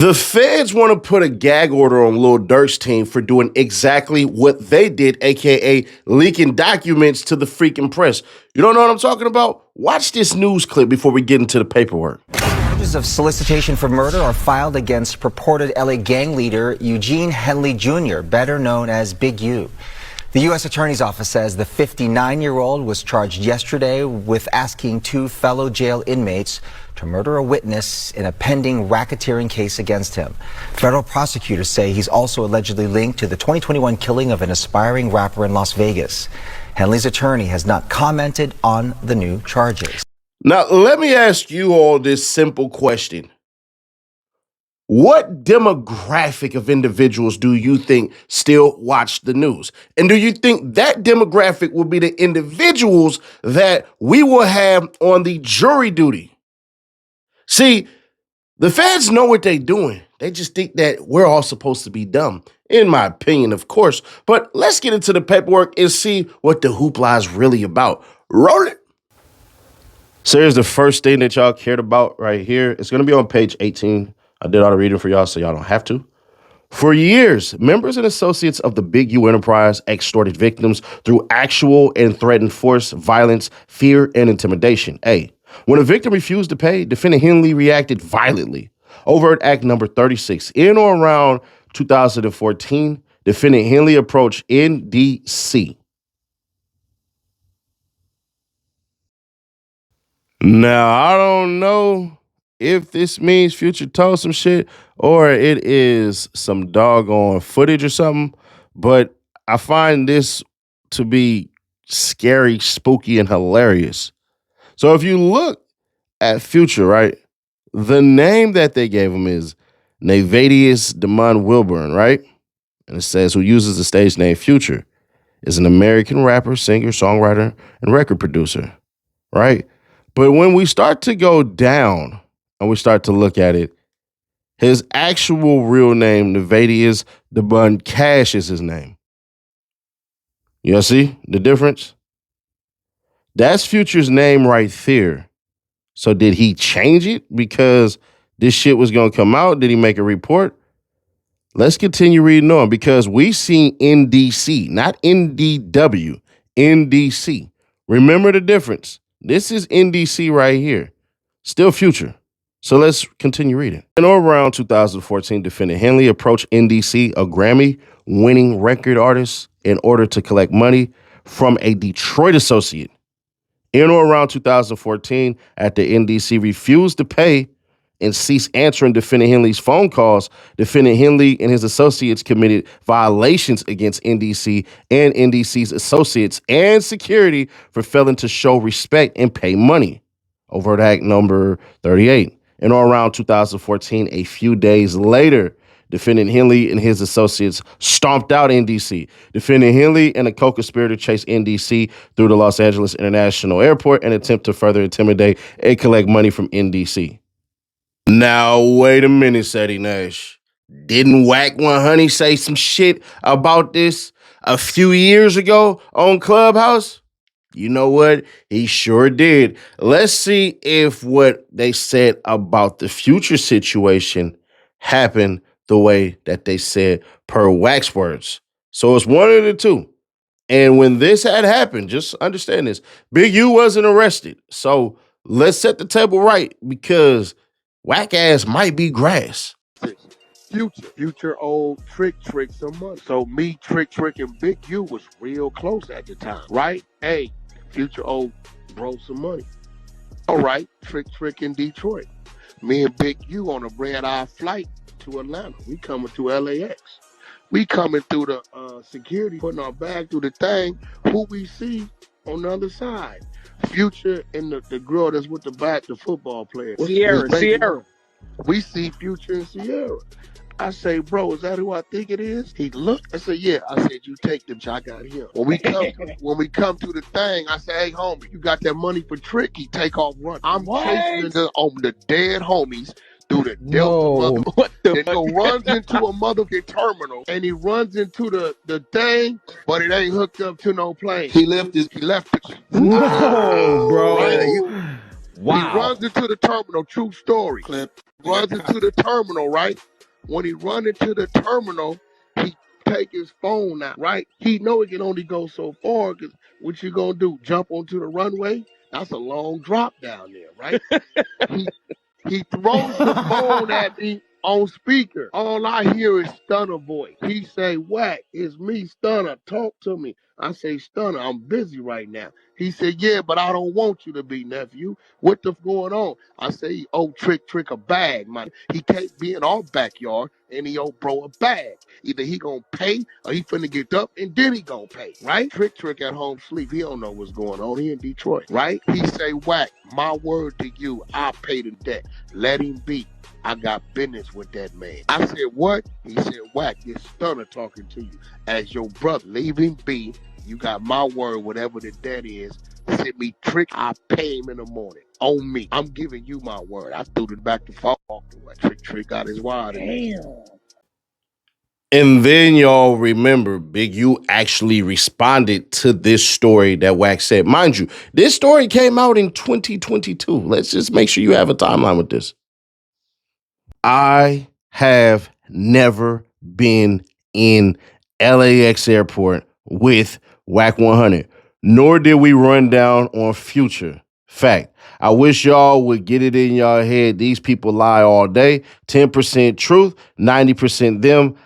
The feds want to put a gag order on Lil Durk's team for doing exactly what they did, aka leaking documents to the freaking press. You don't know what I'm talking about? Watch this news clip before we get into the paperwork. Charges of solicitation for murder are filed against purported LA gang leader Eugene Henley Jr., better known as Big U. The U.S. Attorney's Office says the 59-year-old was charged yesterday with asking two fellow jail inmates to murder a witness in a pending racketeering case against him. Federal prosecutors say he's also allegedly linked to the 2021 killing of an aspiring rapper in Las Vegas. Henley's attorney has not commented on the new charges. Now, let me ask you all this simple question. What demographic of individuals do you think still watch the news? And do you think that demographic will be the individuals that we will have on the jury duty? See, the feds know what they're doing. They just think that we're all supposed to be dumb, in my opinion, of course. But let's get into the paperwork and see what the hoopla is really about. Roll it. So here's the first thing that y'all cared about right here. It's going to be on page 18. I did all the reading for y'all, so y'all don't have to. For years, members and associates of the Big U enterprise extorted victims through actual and threatened force, violence, fear, and intimidation. A. When a victim refused to pay, defendant Henley reacted violently. Overt Act number 36. In or around 2014, defendant Henley approached N.D.C. Now, I don't know if this means Future told some shit or it is some doggone footage or something, but I find this to be scary, spooky, and hilarious. So if you look at Future, right, the name that they gave him is Navadius Damon Wilburn, right? And it says who uses the stage name Future is an American rapper, singer, songwriter, and record producer, right? But when we start to go down and we start to look at it, his actual real name, Navadius Damon Cash, is his name. You see the difference? That's Future's name right there. So did he change it because this shit was going to come out? Did he make a report? Let's continue reading on because we see N.D.C, not N.D.W, N.D.C. Remember the difference. This is N.D.C right here. Still Future. So let's continue reading. In or around 2014, defendant Henley approached N.D.C, a Grammy-winning record artist, in order to collect money from a Detroit associate. In or around 2014, after N.D.C refused to pay and ceased answering defendant Henley's phone calls, defendant Henley and his associates committed violations against N.D.C and N.D.C's associates and security for failing to show respect and pay money. Overt Act number 38. In or around 2014, a few days later, defendant Henley and his associates stomped out N.D.C. Defendant Henley and a co-conspirator chased N.D.C through the Los Angeles International Airport and attempt to further intimidate and collect money from N.D.C. Now, wait a minute, Sadie Nash. Didn't Whack 100 say some shit about this a few years ago on Clubhouse? You know what? He sure did. Let's see if what they said about the Future situation happened the way that they said per Wax words. So it's one of the two. And when this had happened, just understand this, Big U wasn't arrested. So let's set the table right because whack ass might be grass. Future old trick some money. So me tricking Big U was real close at the time, right? Hey, Future old bro some money. All right, trick in Detroit. Me and Big U on a red-eye flight to Atlanta. We coming to LAX. We coming through the security, putting our bag through the thing. Who we see on the other side? Future and the girl that's with the football player. Sierra. We see Future and Sierra. I say, bro, is that who I think it is? He looked. I said, yeah. I said, you take them. I got him. When we come to the thing, I say, hey, homie, you got that money for Trick? He take off running. I'm chasing the dead homies through the Delta. What the fuck? Runs into a motherfucking terminal, and he runs into the thing, but it ain't hooked up to no plane. He left it. No, bro. Right? He runs into the terminal, true story. Clip. Runs into the terminal, right? When he run into the terminal, he take his phone out, right? He know he can only go so far, because what you gonna do, jump onto the runway? That's a long drop down there, right? He throws the phone at me on speaker. All I hear is Stunner voice. He say, "Whack, it's me, Stunner. Talk to me." I say, "Stunner, I'm busy right now." He said, "Yeah, but I don't want you to be, nephew. What the going on?" I say, "Oh, trick a bag, man. He can't be in our backyard and he owe bro a bag. Either he gonna pay or he finna get up and then he gonna pay, right?" Trick at home sleep. He don't know what's going on. He in Detroit, right? He say, "Whack, my word to you, I'll pay the debt. Let him be. I got business with that man." I said, "What?" He said, "Whack, this Stunner talking to you. As your brother, leave him be. You got my word, whatever the debt is. Send me trick, I pay him in the morning. On me. I'm giving you my word." I threw it back to fall, walked away. Trick got his wire. Damn. And then y'all remember, Big U actually responded to this story that Wax said. Mind you, this story came out in 2022. Let's just make sure you have a timeline with this. I have never been in LAX airport with Whack 100, nor did we run down on Future. Fact. I wish y'all would get it in y'all head. These people lie all day. 10% truth, 90% them.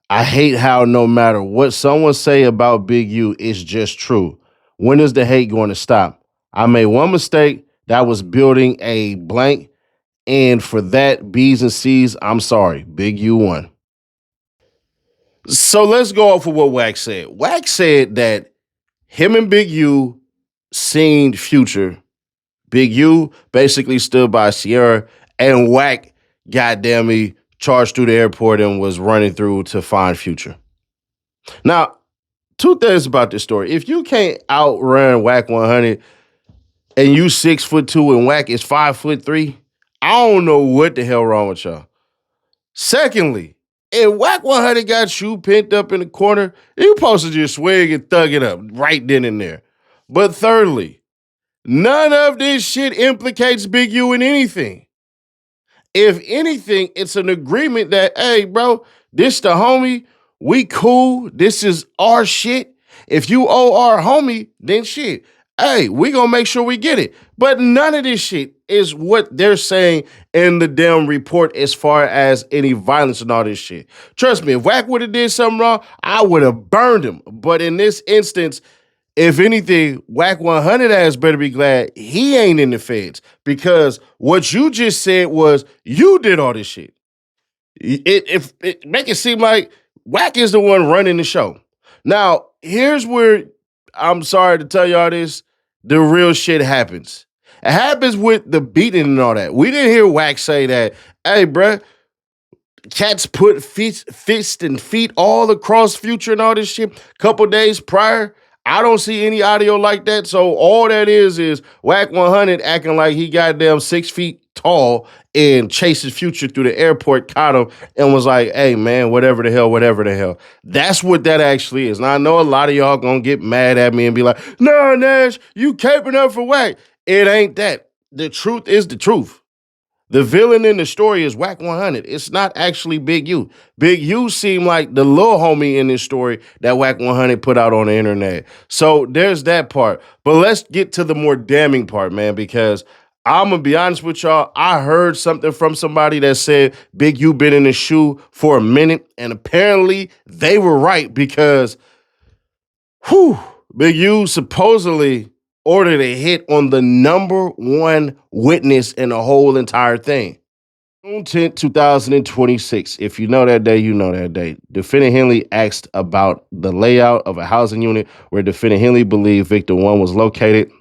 I hate how no matter what someone say about Big U, it's just true. When is the hate going to stop? I made one mistake. That was building a blank. And for that, B's and C's, I'm sorry. Big U won. So let's go off of what Wax said. Wax said that him and Big U seen Future. Big U basically stood by Sierra, and Whack, goddamn me, charged through the airport and was running through to find Future. Now, two things about this story. If you can't outrun Whack 100 and you 6'2" and Whack is 5'3", I don't know what the hell wrong with y'all. Secondly, if Whack 100 got you pinned up in the corner, you supposed to just swing and thug it up right then and there. But thirdly, none of this shit implicates Big U in anything. If anything, it's an agreement that, hey, bro, this the homie. We cool. This is our shit. If you owe our homie, then shit. Hey, we gonna make sure we get it. But none of this shit is what they're saying in the damn report as far as any violence and all this shit. Trust me, if Whack would have did something wrong, I would have burned him. But in this instance, if anything, Whack 100 ass better be glad he ain't in the feds, because what you just said was you did all this shit. It make it seem like Whack is the one running the show. Now, here's where I'm sorry to tell y'all this, the real shit happens. It happens with the beating and all that. We didn't hear Whack say that, hey, bruh, cats put fist and feet all across Future and all this shit a couple days prior. I don't see any audio like that. So all that is Whack 100 acting like he goddamn 6 feet tall and chases Future through the airport, caught him, and was like, hey, man, whatever the hell. That's what that actually is. Now, I know a lot of y'all gonna get mad at me and be like, no, Nash, you caping up for Whack. It ain't that. The truth is the truth. The villain in the story is Whack 100. It's not actually Big U. Big U seemed like the little homie in this story that Whack 100 put out on the internet. So there's that part. But let's get to the more damning part, man, because I'm going to be honest with y'all. I heard something from somebody that said Big U been in the shoe for a minute, and apparently they were right because, Big U supposedly ordered a hit on the number one witness in the whole entire thing. June 10th, 2026. If you know that day, you know that day. Defendant Henley asked about the layout of a housing unit where Defendant Henley believed Victim 1 was located.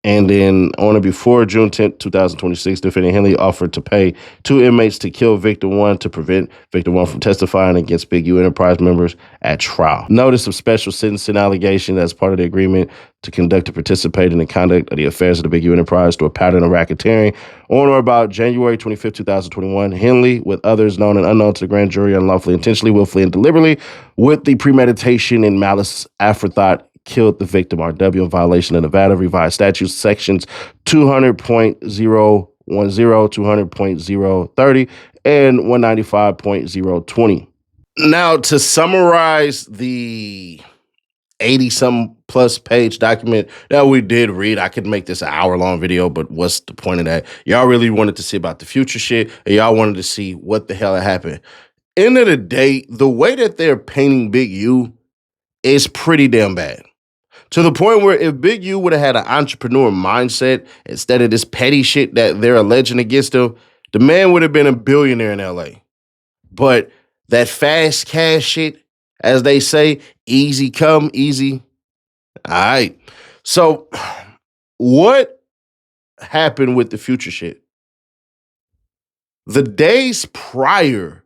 And then on or before June 10th, 2026, Defendant Henley offered to pay 2 inmates to kill Victim 1 to prevent Victim 1 from testifying against Big U Enterprise members at trial. Notice of special sentencing allegation as part of the agreement to conduct and participate in the conduct of the affairs of the Big U Enterprise through a pattern of racketeering. On or about January 25th, 2021, Henley, with others known and unknown to the grand jury, unlawfully, intentionally, willfully, and deliberately, with the premeditation and malice aforethought, killed the victim, R.W., in violation of Nevada revised statutes sections 200.010, 200.030, and 195.020. Now, to summarize the 80-some plus page document that we did read, I could make this an hour-long video, but what's the point of that? Y'all really wanted to see about the future shit, and y'all wanted to see what the hell had happened. End of the day, the way that they're painting Big U is pretty damn bad. To the point where if Big U would have had an entrepreneur mindset instead of this petty shit that they're alleging against him, the man would have been a billionaire in LA. But that fast cash shit, as they say, easy come, easy. All right. So what happened with the future shit? The days prior,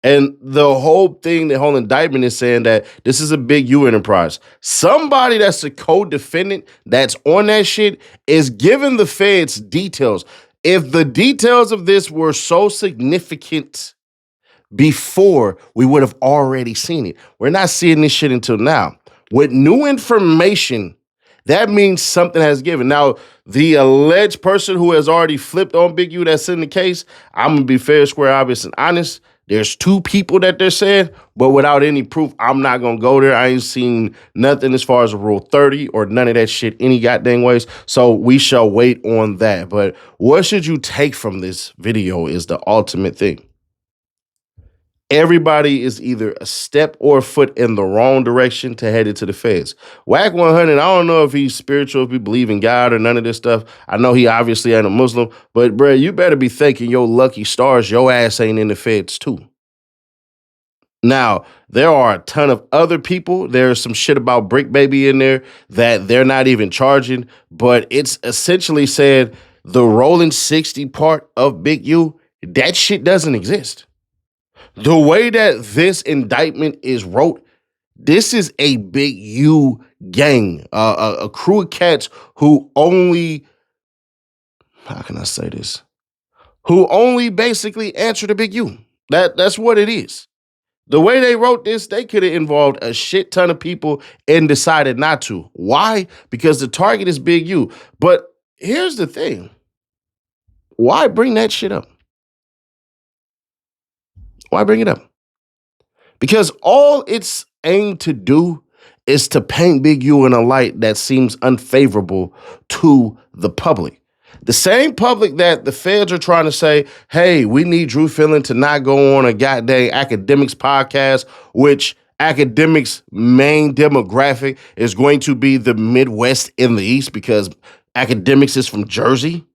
and the whole thing, the whole indictment is saying that this is a Big U enterprise. Somebody that's a co-defendant that's on that shit is giving the feds details. If the details of this were so significant before, we would have already seen it. We're not seeing this shit until now. With new information, that means something has given. Now, the alleged person who has already flipped on Big U that's in the case, I'm going to be fair, square, obvious, and honest. There's two people that they're saying, but without any proof, I'm not going to go there. I ain't seen nothing as far as a Rule 30 or none of that shit any goddamn ways. So we shall wait on that. But what should you take from this video is the ultimate thing. Everybody is either a step or a foot in the wrong direction to head into the feds. Whack 100, I don't know if he's spiritual, if he believe in God or none of this stuff. I know he obviously ain't a Muslim, but bro, you better be thanking your lucky stars your ass ain't in the feds too. Now, there are a ton of other people. There's some shit about Brick Baby in there that they're not even charging, but it's essentially said the Rollin 60 part of Big U, that shit doesn't exist. The way that this indictment is wrote, this is a Big U gang, a crew of cats who only, how can I say this? Who only basically answer to Big U. That's what it is. The way they wrote this, they could have involved a shit ton of people and decided not to. Why? Because the target is Big U. But here's the thing. Why bring that shit up? Why bring it up? Because all it's aimed to do is to paint Big U in a light that seems unfavorable to the public. The same public that the feds are trying to say, hey, we need Drew Fillon to not go on a goddamn academics podcast, which academics' main demographic is going to be the Midwest and the East because academics is from Jersey.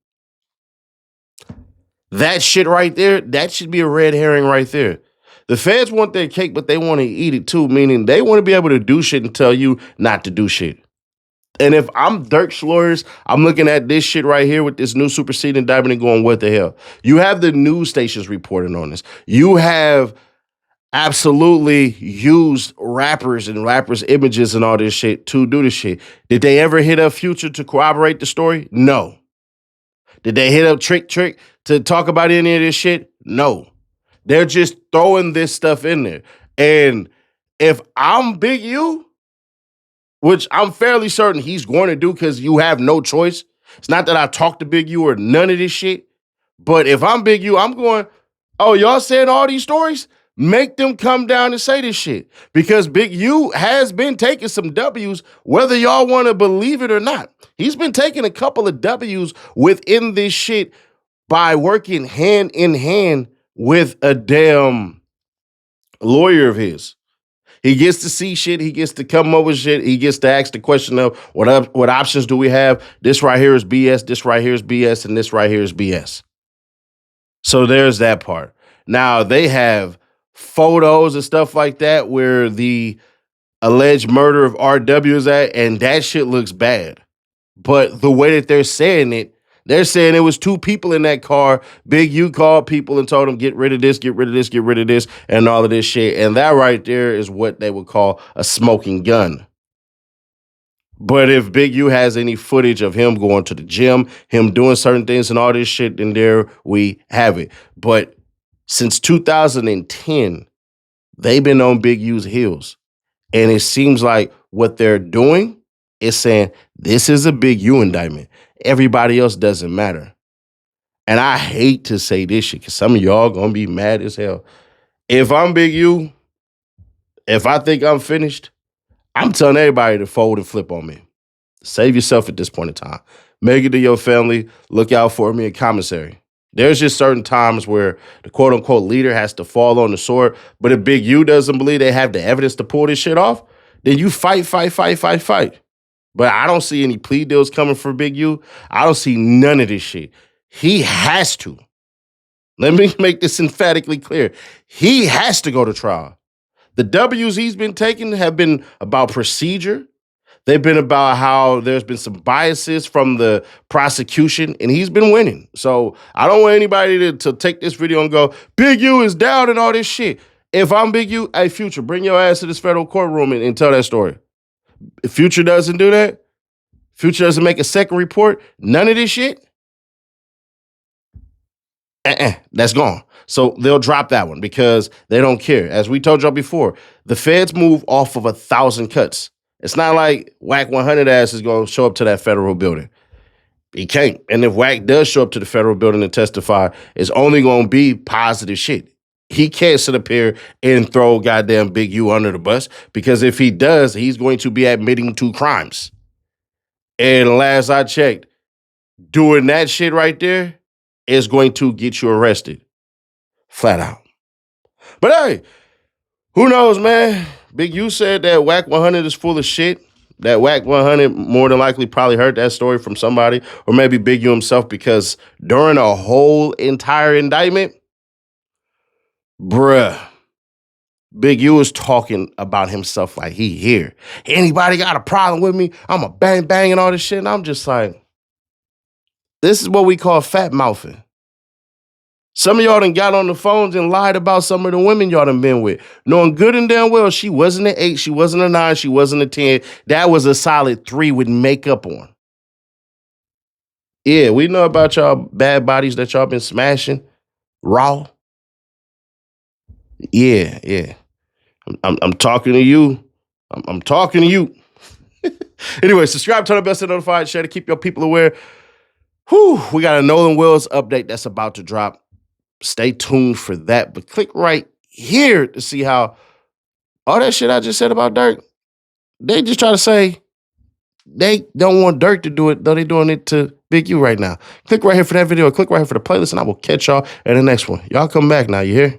That shit right there, that should be a red herring right there. The feds want their cake, but they want to eat it too, meaning they want to be able to do shit and tell you not to do shit. And if I'm Dirk's lawyers, I'm looking at this shit right here with this new superseding indictment and going, what the hell? You have the news stations reporting on this. You have absolutely used rappers and rappers' images and all this shit to do this shit. Did they ever hit up Future to corroborate the story? No. Did they hit up Trick to talk about any of this shit? No. They're just throwing this stuff in there. And if I'm Big U, which I'm fairly certain he's going to do because you have no choice. It's not that I talked to Big U or none of this shit. But if I'm Big U, I'm going, oh, y'all saying all these stories? Make them come down and say this shit. Because Big U has been taking some W's, whether y'all want to believe it or not. He's been taking a couple of W's within this shit by working hand in hand with a damn lawyer of his. He gets to see shit. He gets to come up with shit. He gets to ask the question of what options do we have? This right here is BS. This right here is BS. And this right here is BS. So there's that part. Now they have photos and stuff like that where the alleged murder of RW is at, and that shit looks bad. But the way that they're saying it was two people in that car. Big U called people and told them, get rid of this, get rid of this, get rid of this, and all of this shit. And that right there is what they would call a smoking gun. But if Big U has any footage of him going to the gym, him doing certain things and all this shit, then there we have it. But since 2010, they've been on Big U's heels. And it seems like what they're doing is saying, this is a Big U indictment. Everybody else doesn't matter. And I hate to say this shit because some of y'all gonna be mad as hell. If I'm Big U, if I think I'm finished, I'm telling everybody to fold and flip on me. Save yourself at this point in time. Make it to your family. Look out for me in commissary. There's just certain times where the quote-unquote leader has to fall on the sword, but if Big U doesn't believe they have the evidence to pull this shit off, then you fight. But I don't see any plea deals coming for Big U. I don't see none of this shit. He has to. Let me make this emphatically clear. He has to go to trial. The W's he's been taking have been about procedure. They've been about how there's been some biases from the prosecution, and he's been winning. So I don't want anybody to take this video and go, Big U is down and all this shit. If I'm Big U, hey, Future, bring your ass to this federal courtroom and tell that story. If Future doesn't do that, Future doesn't make a second report, none of this shit, that's gone. So they'll drop that one because they don't care. As we told y'all before, the feds move off of 1,000 cuts. It's not like Whack 100 ass is going to show up to that federal building. He can't. And if Whack does show up to the federal building and testify, it's only going to be positive shit. He can't sit up here and throw goddamn Big U under the bus because if he does, he's going to be admitting to crimes. And last I checked, doing that shit right there is going to get you arrested. Flat out. But hey, who knows, man? Big U said that Whack 100 is full of shit. That Whack 100 more than likely probably heard that story from somebody, or maybe Big U himself, because during a whole entire indictment, bruh, Big U is talking about himself like he here. Anybody got a problem with me? I'm a bang bang and all this shit. And I'm just like, this is what we call fat mouthing. Some of y'all done got on the phones and lied about some of the women y'all done been with, knowing good and damn well she wasn't an 8, she wasn't a 9, she wasn't a 10. That was a solid 3 with makeup on. Yeah, we know about y'all bad bodies that y'all been smashing raw. Yeah. I'm talking to you. I'm talking to you. Anyway, subscribe, turn on the bell, stay notified, share to keep your people aware. Whew, we got a Nolan Wills update that's about to drop. Stay tuned for that. But click right here to see how all that shit I just said about Dirk, they just try to say they don't want Dirk to do it, though they're doing it to Big U right now. Click right here for that video. Click right here for the playlist, and I will catch y'all in the next one. Y'all come back now, you hear?